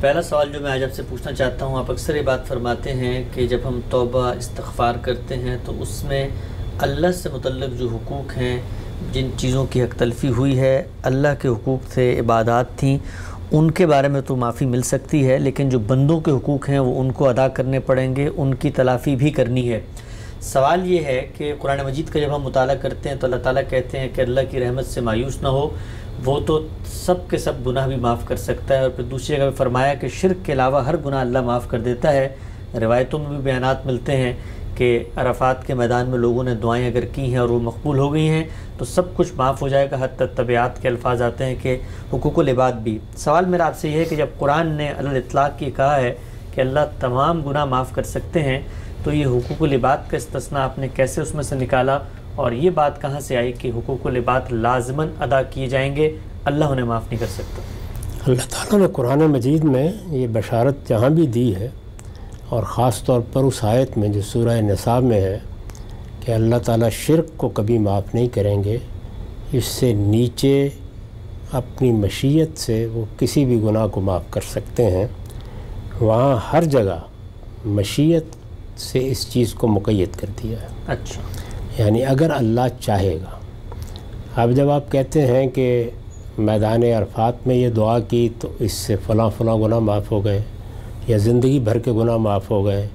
پہلا سوال جو میں آج آپ سے پوچھنا چاہتا ہوں، آپ اکثر یہ بات فرماتے ہیں کہ جب ہم توبہ استغفار کرتے ہیں تو اس میں اللہ سے متعلق جو حقوق ہیں، جن چیزوں کی حق تلفی ہوئی ہے، اللہ کے حقوق سے عبادات تھیں، ان کے بارے میں تو معافی مل سکتی ہے، لیکن جو بندوں کے حقوق ہیں وہ ان کو ادا کرنے پڑیں گے، ان کی تلافی بھی کرنی ہے۔ سوال یہ ہے کہ قرآن مجید کا جب ہم مطالعہ کرتے ہیں تو اللہ تعالیٰ کہتے ہیں کہ اللہ کی رحمت سے مایوس نہ ہو، وہ تو سب کے سب گناہ بھی معاف کر سکتا ہے، اور پھر دوسری جگہ فرمایا کہ شرک کے علاوہ ہر گناہ اللہ معاف کر دیتا ہے۔ روایتوں میں بھی بیانات ملتے ہیں کہ عرفات کے میدان میں لوگوں نے دعائیں اگر کی ہیں اور وہ مقبول ہو گئی ہیں تو سب کچھ معاف ہو جائے گا، حتی طبیعت کے الفاظ آتے ہیں کہ حقوق العباد بھی۔ سوال میرا آپ سے یہ ہے کہ جب قرآن نے علی الاطلاق یہ کہا ہے کہ اللہ تمام گناہ معاف کر سکتے ہیں، تو یہ حقوق العباد کا استثناء آپ نے کیسے اس میں سے نکالا، اور یہ بات کہاں سے آئی کہ حقوق العباد لازماً ادا کیے جائیں گے، اللہ انہیں معاف نہیں کر سکتا؟ اللہ تعالیٰ نے قرآن مجید میں یہ بشارت جہاں بھی دی ہے، اور خاص طور پر اس آیت میں جو سورہ نساء میں ہے کہ اللہ تعالیٰ شرک کو کبھی معاف نہیں کریں گے، اس سے نیچے اپنی مشیت سے وہ کسی بھی گناہ کو معاف کر سکتے ہیں، وہاں ہر جگہ مشیت سے اس چیز کو مقید کر دیا ہے۔ اچھا، یعنی اگر اللہ چاہے گا۔ اب جب آپ کہتے ہیں کہ میدان عرفات میں یہ دعا کی تو اس سے فلاں فلاں گناہ معاف ہو گئے، یا زندگی بھر کے گناہ معاف ہو گئے،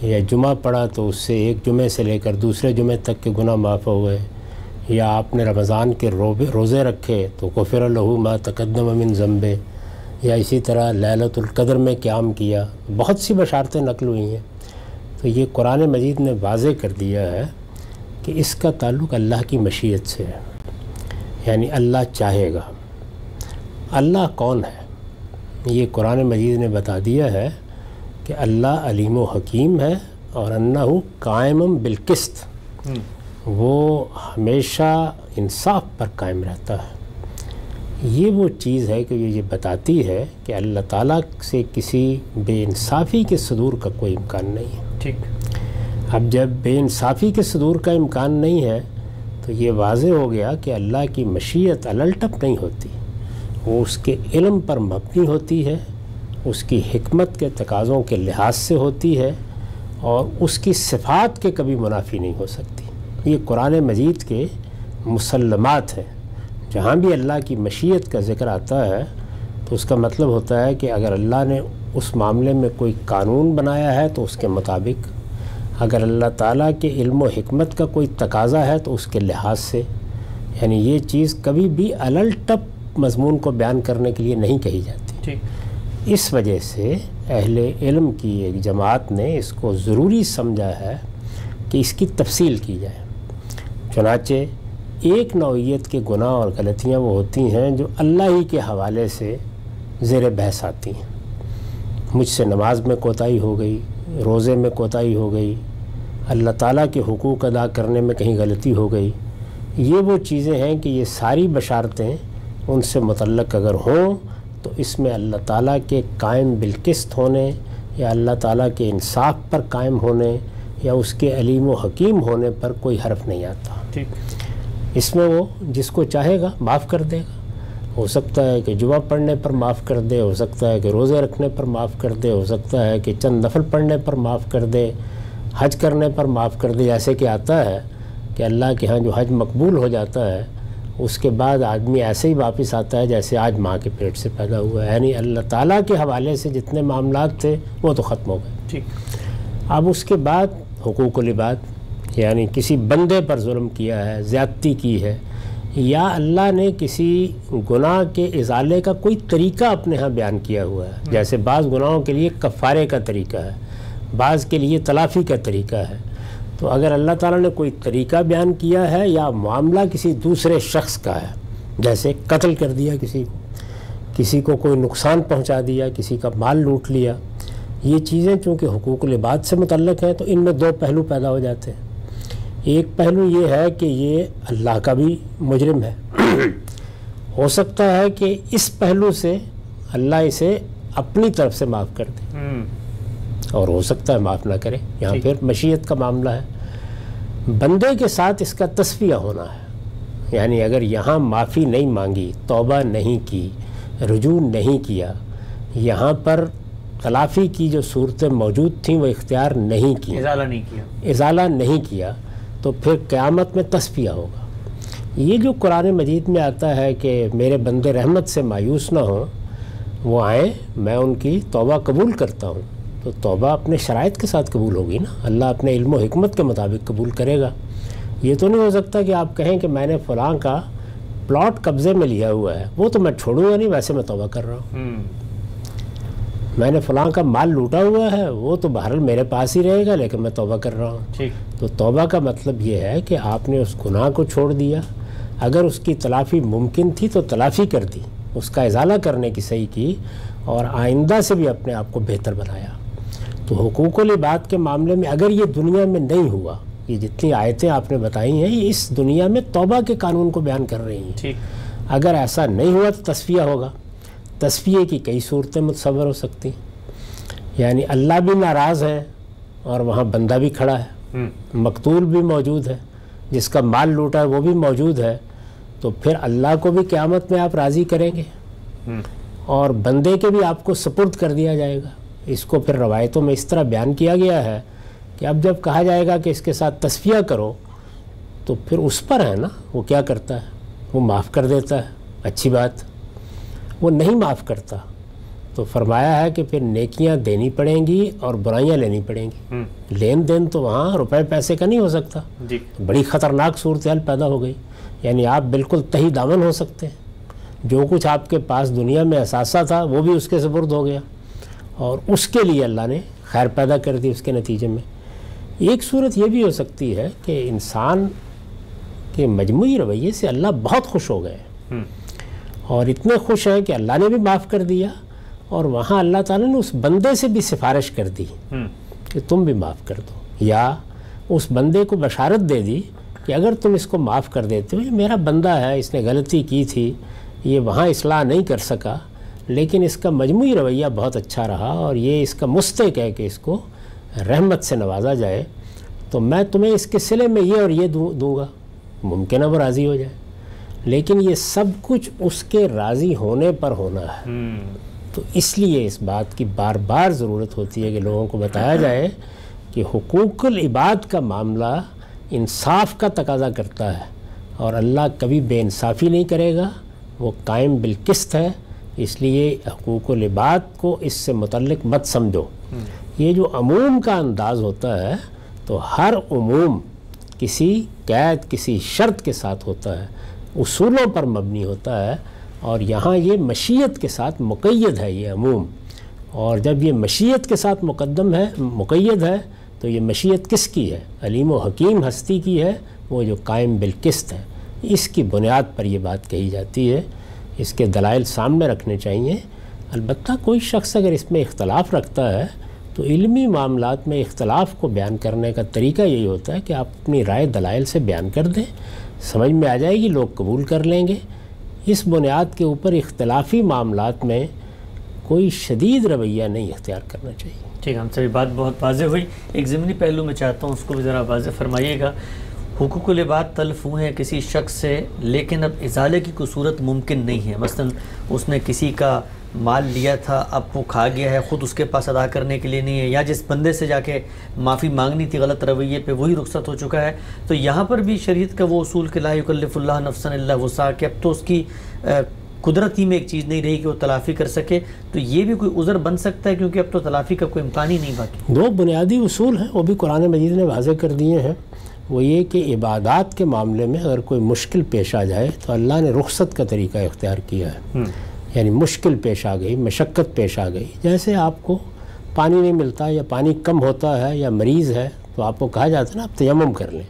یا جمعہ پڑھا تو اس سے ایک جمعے سے لے کر دوسرے جمعے تک کے گناہ معاف ہو گئے، یا آپ نے رمضان کے روزے رکھے تو غفر لہ ما تقدم من ذنبہ، یا اسی طرح لیلۃ القدر میں قیام کیا، بہت سی بشارتیں نقل ہوئی ہیں۔ تو یہ قرآن مجید نے واضح کر دیا ہے کہ اس کا تعلق اللہ کی مشیت سے ہے، یعنی اللہ چاہے گا۔ اللہ کون ہے؟ یہ قرآن مجید نے بتا دیا ہے کہ اللہ علیم و حکیم ہے، اور انہ قائم بالقسط، وہ ہمیشہ انصاف پر قائم رہتا ہے۔ یہ وہ چیز ہے کہ یہ بتاتی ہے کہ اللہ تعالیٰ سے کسی بے انصافی کے صدور کا کوئی امکان نہیں ہے۔ ٹھیک، اب جب بے انصافی کے صدور کا امکان نہیں ہے تو یہ واضح ہو گیا کہ اللہ کی مشیت الٹپ نہیں ہوتی، وہ اس کے علم پر مبنی ہوتی ہے، اس کی حکمت کے تقاضوں کے لحاظ سے ہوتی ہے، اور اس کی صفات کے کبھی منافی نہیں ہو سکتی۔ یہ قرآن مجید کے مسلمات ہیں۔ جہاں بھی اللہ کی مشیت کا ذکر آتا ہے تو اس کا مطلب ہوتا ہے کہ اگر اللہ نے اس معاملے میں کوئی قانون بنایا ہے تو اس کے مطابق، اگر اللہ تعالیٰ کے علم و حکمت کا کوئی تقاضا ہے تو اس کے لحاظ سے، یعنی یہ چیز کبھی بھی الٹپ مضمون کو بیان کرنے کے لیے نہیں کہی جاتی۔ ٹھیک، اس وجہ سے اہل علم کی ایک جماعت نے اس کو ضروری سمجھا ہے کہ اس کی تفصیل کی جائے۔ چنانچہ ایک نوعیت کے گناہ اور غلطیاں وہ ہوتی ہیں جو اللہ ہی کے حوالے سے زیر بحث آتی ہیں۔ مجھ سے نماز میں کوتاہی ہو گئی، روزے میں کوتاہی ہو گئی، اللہ تعالیٰ کے حقوق ادا کرنے میں کہیں غلطی ہو گئی، یہ وہ چیزیں ہیں کہ یہ ساری بشارتیں ان سے متعلق اگر ہوں تو اس میں اللہ تعالیٰ کے قائم بالقسط ہونے، یا اللہ تعالیٰ کے انصاف پر قائم ہونے، یا اس کے علیم و حکیم ہونے پر کوئی حرف نہیں آتا۔ ٹھیک، اس میں وہ جس کو چاہے گا معاف کر دے گا۔ ہو سکتا ہے کہ جمعہ پڑھنے پر معاف کر دے، ہو سکتا ہے کہ روزے رکھنے پر معاف کر دے، ہو سکتا ہے کہ چند نفل پڑھنے پر معاف کر دے، حج کرنے پر معاف کر دے۔ جیسے کہ آتا ہے کہ اللہ کے ہاں جو حج مقبول ہو جاتا ہے اس کے بعد آدمی ایسے ہی واپس آتا ہے جیسے آج ماں کے پیٹ سے پیدا ہوا ہے، یعنی اللہ تعالیٰ کے حوالے سے جتنے معاملات تھے وہ تو ختم ہو گئے۔ ٹھیک، اب اس کے بعد حقوق العباد، یعنی کسی بندے پر ظلم کیا ہے، زیادتی کی ہے، یا اللہ نے کسی گناہ کے ازالے کا کوئی طریقہ اپنے ہاں بیان کیا ہوا ہے، جیسے بعض گناہوں کے لیے کفارے کا طریقہ ہے، بعض کے لیے تلافی کا طریقہ ہے۔ تو اگر اللہ تعالیٰ نے کوئی طریقہ بیان کیا ہے یا معاملہ کسی دوسرے شخص کا ہے، جیسے قتل کر دیا کسی کو کوئی نقصان پہنچا دیا، کسی کا مال لوٹ لیا، یہ چیزیں چونکہ حقوق العباد سے متعلق ہیں تو ان میں دو پہلو پیدا ہو جاتے ہیں۔ ایک پہلو یہ ہے کہ یہ اللہ کا بھی مجرم ہے، ہو سکتا ہے کہ اس پہلو سے اللہ اسے اپنی طرف سے معاف کر دے، اور ہو سکتا ہے معاف نہ کرے، یہاں پھر مشیت کا معاملہ ہے۔ بندے کے ساتھ اس کا تصفیہ ہونا ہے، یعنی اگر یہاں معافی نہیں مانگی، توبہ نہیں کی، رجوع نہیں کیا، یہاں پر تلافی کی جو صورتیں موجود تھیں وہ اختیار نہیں کی، ازالہ نہیں کیا، تو پھر قیامت میں تصفیہ ہوگا۔ یہ جو قرآن مجید میں آتا ہے کہ میرے بندے رحمت سے مایوس نہ ہوں، وہ آئیں میں ان کی توبہ قبول کرتا ہوں، تو توبہ اپنے شرائط کے ساتھ قبول ہوگی نا، اللہ اپنے علم و حکمت کے مطابق قبول کرے گا۔ یہ تو نہیں ہو سکتا کہ آپ کہیں کہ میں نے فلاں کا پلاٹ قبضے میں لیا ہوا ہے، وہ تو میں چھوڑوں گا نہیں، ویسے میں توبہ کر رہا ہوں۔ میں نے فلاں کا مال لوٹا ہوا ہے، وہ تو بہرحال میرے پاس ہی رہے گا، لیکن میں توبہ کر رہا ہوں۔ تو توبہ کا مطلب یہ ہے کہ آپ نے اس گناہ کو چھوڑ دیا، اگر اس کی تلافی ممکن تھی تو تلافی کر دی، اس کا ازالہ کرنے کی صحیح کی، اور آئندہ سے بھی اپنے آپ کو بہتر بنایا۔ تو حقوق العباد کے معاملے میں اگر یہ دنیا میں نہیں ہوا، یہ جتنی آیتیں آپ نے بتائی ہیں یہ اس دنیا میں توبہ کے قانون کو بیان کر رہی ہیں، اگر ایسا نہیں ہوا تو تصفیہ ہوگا۔ تصفیہ کی کئی صورتیں متصور ہو سکتی ہیں، یعنی اللہ بھی ناراض ہے اور وہاں بندہ بھی کھڑا ہے، مقتول بھی موجود ہے، جس کا مال لوٹا ہے وہ بھی موجود ہے، تو پھر اللہ کو بھی قیامت میں آپ راضی کریں گے اور بندے کے بھی آپ کو سپرد کر دیا جائے گا۔ اس کو پھر روایتوں میں اس طرح بیان کیا گیا ہے کہ اب جب کہا جائے گا کہ اس کے ساتھ تصفیہ کرو، تو پھر اس پر ہے نا وہ کیا کرتا ہے، وہ معاف کر دیتا ہے، اچھی بات۔ وہ نہیں معاف کرتا تو فرمایا ہے کہ پھر نیکیاں دینی پڑیں گی اور برائیاں لینی پڑیں گی۔ لین دین تو وہاں روپے پیسے کا نہیں ہو سکتا، بڑی خطرناک صورتحال پیدا ہو گئی، یعنی آپ بالکل تہی دامن ہو سکتے ہیں، جو کچھ آپ کے پاس دنیا میں اثاثہ تھا وہ بھی اس کے سپرد ہو گیا، اور اس کے لیے اللہ نے خیر پیدا کر دی اس کے نتیجے میں۔ ایک صورت یہ بھی ہو سکتی ہے کہ انسان کے مجموعی رویے سے اللہ بہت خوش ہو گئے اور اتنے خوش ہیں کہ اللہ نے بھی معاف کر دیا، اور وہاں اللہ تعالیٰ نے اس بندے سے بھی سفارش کر دی کہ تم بھی معاف کر دو، یا اس بندے کو بشارت دے دی کہ اگر تم اس کو معاف کر دیتے ہو، یہ میرا بندہ ہے، اس نے غلطی کی تھی، یہ وہاں اصلاح نہیں کر سکا، لیکن اس کا مجموعی رویہ بہت اچھا رہا اور یہ اس کا مستحق ہے کہ اس کو رحمت سے نوازا جائے، تو میں تمہیں اس کے صلے میں یہ اور یہ دوں گا، ممکن ہے وہ راضی ہو جائے، لیکن یہ سب کچھ اس کے راضی ہونے پر ہونا ہے۔ تو اس لیے اس بات کی بار بار ضرورت ہوتی ہے کہ لوگوں کو بتایا جائے کہ حقوق العباد کا معاملہ انصاف کا تقاضا کرتا ہے، اور اللہ کبھی بے انصافی نہیں کرے گا، وہ قائم بالقسط ہے، اس لیے حقوق العباد کو اس سے متعلق مت سمجھو۔ یہ جو عموم کا انداز ہوتا ہے تو ہر عموم کسی قید کسی شرط کے ساتھ ہوتا ہے، اصولوں پر مبنی ہوتا ہے، اور یہاں یہ مشیت کے ساتھ مقید ہے یہ عموم، اور جب یہ مشیت کے ساتھ مقید ہے تو یہ مشیت کس کی ہے؟ علیم و حکیم ہستی کی ہے، وہ جو قائم بالقسط ہے، اس کی بنیاد پر یہ بات کہی جاتی ہے۔ اس کے دلائل سامنے رکھنے چاہیے۔ البتہ کوئی شخص اگر اس میں اختلاف رکھتا ہے تو علمی معاملات میں اختلاف کو بیان کرنے کا طریقہ یہی ہوتا ہے کہ آپ اپنی رائے دلائل سے بیان کر دیں، سمجھ میں آ جائے گی، لوگ قبول کر لیں گے۔ اس بنیاد کے اوپر اختلافی معاملات میں کوئی شدید رویہ نہیں اختیار کرنا چاہیے۔ ٹھیک ہے، ہم سے بات بہت واضح ہوئی۔ ایک ضمنی پہلو میں چاہتا ہوں اس کو بھی ذرا واضح فرمائیے گا۔ حقوق العباد تلف ہوئے ہیں کسی شخص سے، لیکن اب ازالے کی کوئی صورت ممکن نہیں ہے، مثلا اس نے کسی کا مال لیا تھا، اب وہ کھا گیا ہے، خود اس کے پاس ادا کرنے کے لیے نہیں ہے، یا جس بندے سے جا کے معافی مانگنی تھی غلط رویے پہ وہی رخصت ہو چکا ہے، تو یہاں پر بھی شریعت کا وہ اصول کہ لا یکلف اللہ نفسا الا وسعها کہ اب تو اس کی قدرت ہی میں ایک چیز نہیں رہی کہ وہ تلافی کر سکے، تو یہ بھی کوئی عذر بن سکتا ہے کیونکہ اب تو تلافی کا کوئی امکان ہی نہیں باقی۔ دو بنیادی اصول ہیں، وہ بھی قرآن مجید نے واضح کر دیے ہیں، وہ یہ کہ عبادات کے معاملے میں اگر کوئی مشکل پیش آ جائے تو اللہ نے رخصت کا طریقہ اختیار کیا ہے، یعنی مشکل پیش آ گئی، مشقت پیش آ گئی، جیسے آپ کو پانی نہیں ملتا یا پانی کم ہوتا ہے یا مریض ہے تو آپ کو کہا جاتا ہے نا آپ تیمم کر لیں،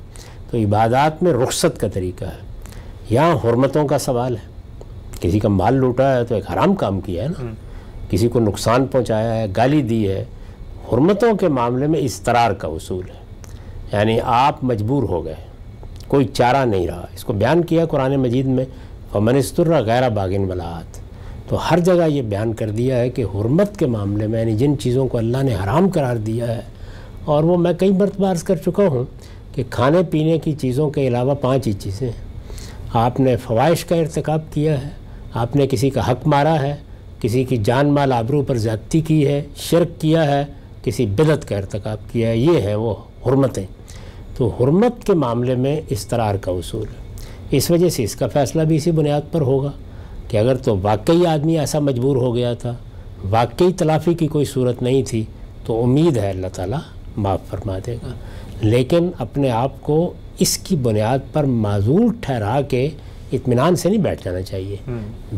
تو عبادات میں رخصت کا طریقہ ہے۔ یہاں حرمتوں کا سوال ہے، کسی کا مال لوٹا ہے تو ایک حرام کام کیا ہے نا، کسی کو نقصان پہنچایا ہے، گالی دی ہے۔ حرمتوں کے معاملے میں اضطرار کا اصول ہے، یعنی آپ مجبور ہو گئے، کوئی چارہ نہیں رہا، اس کو بیان کیا قرآن مجید میں فمن اضطر غیر باغ ولا عاد، تو ہر جگہ یہ بیان کر دیا ہے کہ حرمت کے معاملے میں یعنی جن چیزوں کو اللہ نے حرام قرار دیا ہے، اور وہ میں کئی مرتبہ عرض کر چکا ہوں کہ کھانے پینے کی چیزوں کے علاوہ 5 ہی چیزیں ہیں۔ آپ نے فواحش کا ارتکاب کیا ہے، آپ نے کسی کا حق مارا ہے، کسی کی جان مال آبرو پر زیادتی کی ہے، شرک کیا ہے، کسی بدعت کا ارتکاب کیا ہے، یہ ہیں وہ حرمتیں۔ تو حرمت کے معاملے میں استرار کا اصول ہے، اس وجہ سے اس کا فیصلہ بھی اسی بنیاد پر ہوگا کہ اگر تو واقعی آدمی ایسا مجبور ہو گیا تھا، واقعی تلافی کی کوئی صورت نہیں تھی، تو امید ہے اللہ تعالیٰ معاف فرما دے گا۔ لیکن اپنے آپ کو اس کی بنیاد پر معذور ٹھہرا کے اطمینان سے نہیں بیٹھ جانا چاہیے،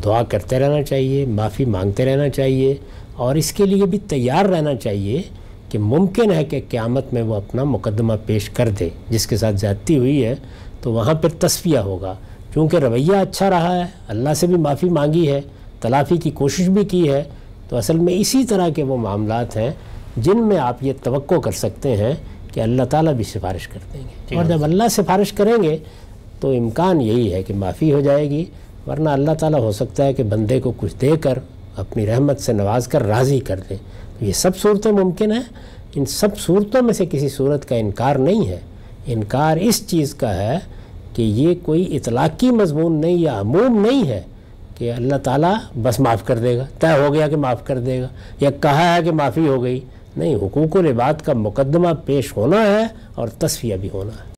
دعا کرتے رہنا چاہیے، معافی مانگتے رہنا چاہیے، اور اس کے لیے بھی تیار رہنا چاہیے کہ ممکن ہے کہ قیامت میں وہ اپنا مقدمہ پیش کر دے، جس کے ساتھ زیادتی ہوئی ہے تو وہاں پھر تصفیہ ہوگا، چونکہ رویہ اچھا رہا ہے، اللہ سے بھی معافی مانگی ہے، تلافی کی کوشش بھی کی ہے، تو اصل میں اسی طرح کے وہ معاملات ہیں جن میں آپ یہ توقع کر سکتے ہیں کہ اللہ تعالیٰ بھی سفارش کر دیں گے، اور جب اللہ سفارش کریں گے تو امکان یہی ہے کہ معافی ہو جائے گی، ورنہ اللہ تعالیٰ ہو سکتا ہے کہ بندے کو کچھ دے کر اپنی رحمت سے نواز کر راضی کر دیں۔ یہ سب صورتیں ممکن ہیں، ان سب صورتوں میں سے کسی صورت کا انکار نہیں ہے۔ انکار اس چیز کا ہے کہ یہ کوئی اطلاقی مضمون نہیں یا عموم نہیں ہے کہ اللہ تعالیٰ بس معاف کر دے گا، طے ہو گیا کہ معاف کر دے گا، یا کہا ہے کہ معافی ہو گئی۔ نہیں، حقوق العباد کا مقدمہ پیش ہونا ہے اور تصفیہ بھی ہونا ہے۔